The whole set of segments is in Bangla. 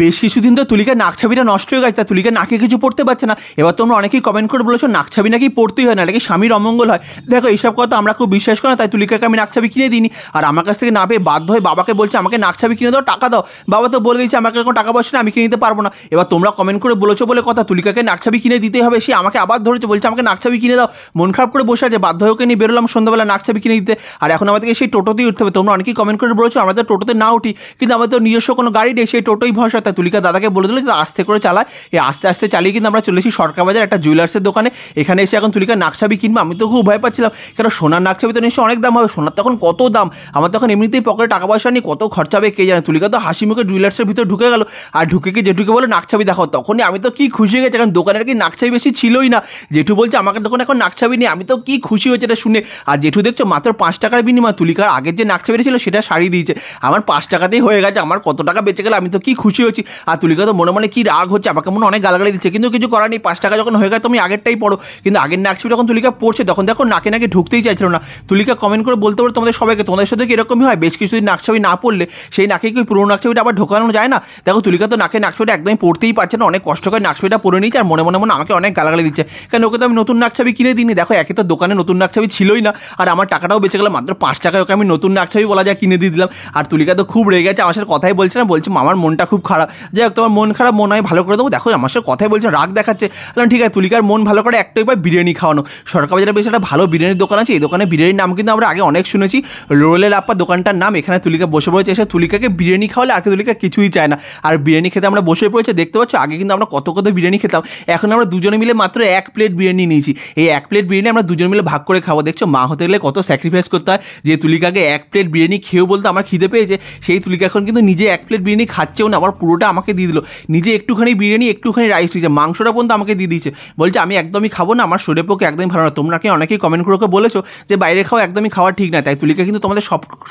বেশ কিছুদিন তো তুলিকার নাকছাবিটা নষ্ট হয়ে গেছে, তা তুলিকার নাকে কিছু পড়তে পারছে না। এবার তোমরা অনেকেই কমেন্ট করে বলেছো নাকছাবি নাকি পড়তেই হয় না, নাকি স্বামীর অমঙ্গল হয়। দেখো এইসব কথা আমরা খুব বিশ্বাস করি না, তাই তুলিকাকে আমি নাকছাবি কিনে দিইনি। আর আমার কাছ থেকে না পেয়ে বাধ্য হয়ে বাবাকে বলছে আমাকে নাকছাবি কিনে দাও, টাকা দাও। বাবা তো বলে দিয়েছে আমাকে কোনো টাকা পয়সা না, আমি কিনে দিতে পারবো না। এবার তোমরা কমেন্ট করে বলেছো বলে কথা তুলিকাকে নাকছাবি কিনে দিতেই হবে, সে আমাকে আবার ধরেছে, বলছে আমাকে নাকছাবি কিনে দাও। মন খারাপ করে বসে আছে, বাধ্য হয়ে নিয়ে বেরোলাম সন্ধ্যাবেলা নাকছাবি কিনে দিতে। আর এখন আমাদেরকে সেই টোটোতেই উঠতে হবে। তোমরা অনেকেই কমেন্ট করে বলেছো আমরা তো টোটোতে না উঠি, কিন্তু আমাদের নিজস্ব কোনো গাড়ি নেই, সেই টোটোই ভরসা। তাই তুলিকা দাদাকে বলে দিল যে আস্তে করে চালায়। এই আস্তে আস্তে চালিয়ে কিন্তু আমরা চলে এসেছি সরকার বাজার একটা জুয়েলার্সের দোকানে। এখানে এসে এখন তুলিকা নাকছাবি কিনবো। আমি তো খুব ভয় পাচ্ছিলাম, কেন সোনার নাকছাবি তো নিশ্চয়ই অনেক দাম হবে। সোনার তখন কত দাম, আমার তখন এমনিতেই পকেটে টাকা পয়সা নেই, কত খরচা হবে কে জানে। তুলিকা তো হাসি মুখে জুয়েলার্সের ভিতরে ঢুকে গেল, আর ঢুকে গিয়ে জেঠুকে বলে নাকছাবি দেখাও। তখনই আমি তো কি খুশি হয়ে গেছি, কারণ দোকানের কি নাকছাবি বেশি ছিলই না। জেঠু বলছে আমাকে দোকানে এখন নাকছাবি নেই, আমি তো কি খুশি হয়েছে এটা শুনে। আর জেঠু দেখছো মাত্র 5 টাকার বিনিময়ে তুলিকার আগের যে নাকছাবিটা ছিল সেটা সারিয়ে দিয়েছে। আমার 5 টাকাতেই হয়ে গেছে, আমার কত টাকা বেঁচে গেলে আমি তো কি খুশি হচ্ছি। আর তুলিকা তো মনে মনে কি রাগ হচ্ছে, আমাকে মনে অনেক গালাগালি দিচ্ছে, কিন্তু কিছু করার নেই। 5 টাকা যখন হয়ে গেছে তুমি আগেরটাই পড়ো। কিন্তু আগের নাকছাবি যখন তুলিকা পড়ছে তখন দেখো নাকে নাকে ঢুকতেই চাইছিল না। তুলিকা কমেন্ট করে বলতে পারো তোমাদের সবাইকে, তোমাদের সাথে কি এরকমই হয়? বেশ কিছুদিন নাকছাবি না পড়লে সেই নাকে কি পুরোনো নাকছাবিটা আবার ঢোকানো যায় না? দেখো তুলিকা তো নাকে নাকছাবিটা একদমই পড়তেই পারছে না, অনেক কষ্ট করে নাকছাবিটা পরে নিয়েছে। আর মনে মনে আমাকে অনেক গালাগালি দিচ্ছে, কেন ওকে তো আমি নতুন নাকছাবি কিনে দিইনি। দেখো একে তো দোকানে নতুন নাকছাবি ছিলই না, আর আমার টাকাটাও বেঁচে গেল। মাত্র 5 টাকায় ওকে আমি নতুন নাকছাবি বলা যায় কিনে দিয়ে দিলাম। আর তুলিকা তো খুব রেগে গেছে, আমার সাথে কথাই বলছে না, বলছে আমার মনটা খুব খারাপ। যাই হোক তোমার মন খারাপ, মন হয় ভালো করে দেবো। দেখো আমার সাথে কথাই বলছে, রাগ দেখাচ্ছে। বললাম ঠিক আছে, তুলিকার মন ভালো করে একটাই উপায়, বিরিয়ানি খাওয়ানো। সরকার বাজারে বেশ একটা ভালো বিরিয়ানির দোকান আছে, এই দোকানে বিরিয়ানির নাম কিন্তু আমরা আগে অনেক শুনেছি, রোলের আপ্পা দোকানটার নাম। এখানে তুলিকা বসে পড়েছে, এসে তুলিকাকে বিরিয়ানি খাওয়ালে আর তুলিকা কিছুই চায় না। আর বিরিয়ানি খেতে আমরা বসে পড়েছে, দেখতে পাচ্ছ আগে কিন্তু আমরা কত কত বিরিয়ানি খেতাম, এখন আমরা দুজনে মিলে মাত্র 1 প্লেট বিরিয়ানি নিয়েছি। এই 1 প্লেট বিরিয়ানি আমরা দুজনে মিলে ভাগ করে খাবো। দেখছো মা হতে গেলে কত স্যাক্রিফাইস করতে হয়। যে তুলিকাকে 1 প্লেট বিরিয়ানি খেয়েও বলতে আমার খিদে পেয়েছে, সেই তুলিকা এখন কিন্তু নিজে 1 প্লেট বিরিয়ানি খাচ্ছেও না, আবার পুরোটা আমাকে দিয়ে দিল। নিজে একটুখানি বিরিয়ানি একটুখানি রাইস দিয়েছে, মাংসটা পর্যন্ত আমাকে দিয়ে দিয়েছে। বলছে আমি একদমই খাবো না, আমার শরীরের পক্ষে একদমই ভালো না। তোমরা কি অনেকেই কমেন্ট করে বলেছো যে বাইরে খাওয়া একদমই খাওয়া ঠিক না, তাই তুলিকা কিন্তু তোমাদের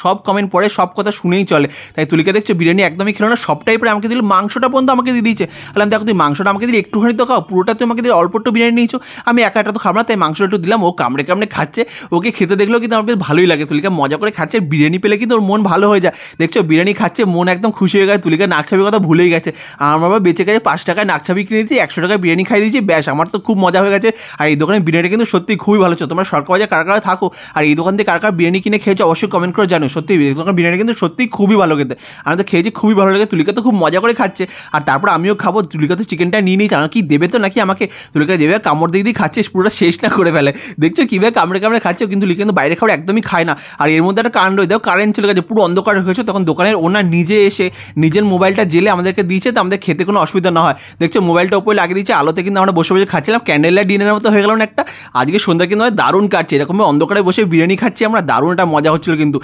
সব কমেন্ট পড়ে, সব কথা শুনেই চলে। তাই তুলিকা দেখছো বিরিয়ানি একদমই খেলো না, সবটাই পরে আমাকে দিল, মাংসটা পর্যন্ত আমাকে দিয়ে দিয়েছে। বললাম দেখো তুই মাংসটা আমাকে দিলে একটুখানি তো খাও, পুরোটা তুই আমাকে দিয়ে অল্প একটু বিরিয়ানি নিয়েছো, আমি একা তো খাবো না, তাই মাংসটা একটু দিলাম। ও কামড়ে কামড়ে খাচ্ছে, ওকে খেতে দেখলেও কিন্তু আমার বেশ ভালোই লাগে। তুলিকা মজা করে খাচ্ছে, বিরিয়ানি পেলে কিন্তু ওর মন ভালো হয়ে যায়। দেখছো বিরিয়ানি খাচ্ছে, মন একদম খুশি হয়ে গেছে। তুলিকা নাকছাবির কথা ভুলেই গেছে। আমার বাবা বেঁচে গেছে, 5 টাকায় নাকছাবি কিনে দিয়েছি, 100 টাকায় বিরিয়ানি খাই দিয়েছি, ব্যাস আমার তো খুব মজা হয়ে গেছে। আর এই দোকানের বিরিয়ানি কিন্তু সত্যি খুবই ভালো ছিল। তোমরা সরকার বাজারে কারা কারা থাকো আর এই দোকান থেকে কারা বিরিয়ানি কিনে খেয়েছো অবশ্যই কমেন্ট করে জানো। সত্যি এই দোকানের বিরিয়ানি কিন্তু সত্যিই খুবই ভালো খেতে, আমি তো খেয়েছি, খুবই ভালো লাগে। তুলিকা তো খুব মজা করে খাচ্ছে, আর তারপর আমিও খাবো। তুলিকা তো চিকেনটা নিয়ে নিয়েছে, আমার কি দেবে তো নাকি আমাকে? তুলিকা যেভাবে কামড় দিয়ে খাচ্ছে পুরোটা শেষ না করে ফেলে, দেখছো কীভাবে কামড়ে কামড়ে খাচ্ছে। কিন্তু তুলিকা কিন্তু বাইরে খাবার একদমই খায় না। আর এর মধ্যে একটা কাণ্ড, দেখো কারেন্ট চলে গেছে, পুরো অন্ধকার হয়েছে। তখন দোকানের ওনার নিজে এসে নিজের মোবাইলটা জেলে আমাদেরকে দিয়েছে, তো আমাদের খেতে কোনো অসুবিধা না হয়। দেখছো মোবাইলটা উপরে লাগিয়ে দিয়েছে, আলোতে কিন্তু আমরা বসে বসে খাচ্ছিলাম, ক্যান্ডেল লাইট ডিনারের মতো হয়ে গেল না একটা। আজকে সন্ধ্যা কিন্তু আমাদের দারুণ কাটছে, এরকম অন্ধকারে বসে বিরিয়ানি খাচ্ছি আমরা, দারুণ একটা মজা হচ্ছিল। কিন্তু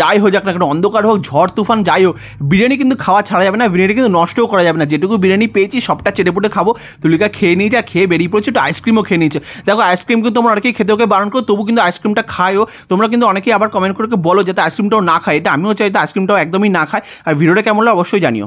যাই হোক যাক না কেন, অন্ধকার হোক ঝড় তুফান যাই হোক, বিরিয়ানি কিন্তু খাওয়া ছাড়া যাবে না, বিরিয়ানি কিন্তু নষ্টও করা যাবে না। যেটুকু বিরিয়ানি পেয়েছি সবটা চেটেপুটে খাবো। তুলিকা খেয়ে নিয়েছে, আর খেয়ে বেরিয়ে পড়ছে, একটু আইসক্রিমও খেয়ে নিয়েছে। দেখো আইসক্রিম কিন্তু তোমরা অনেকেই খেতে ওকে বারণ করো, তবু কিন্তু আইসক্রিমটা খায়ও। তোমরা কিন্তু অনেকেই আবার কমেন্ট করে বলো যাতে আইসক্রিমটাও না খায়, এটা আমিও চাই তো আইসক্রিমটাও একদমই না খায়। আর ভিডিওটা কেমন হলো অবশ্যই জানিও।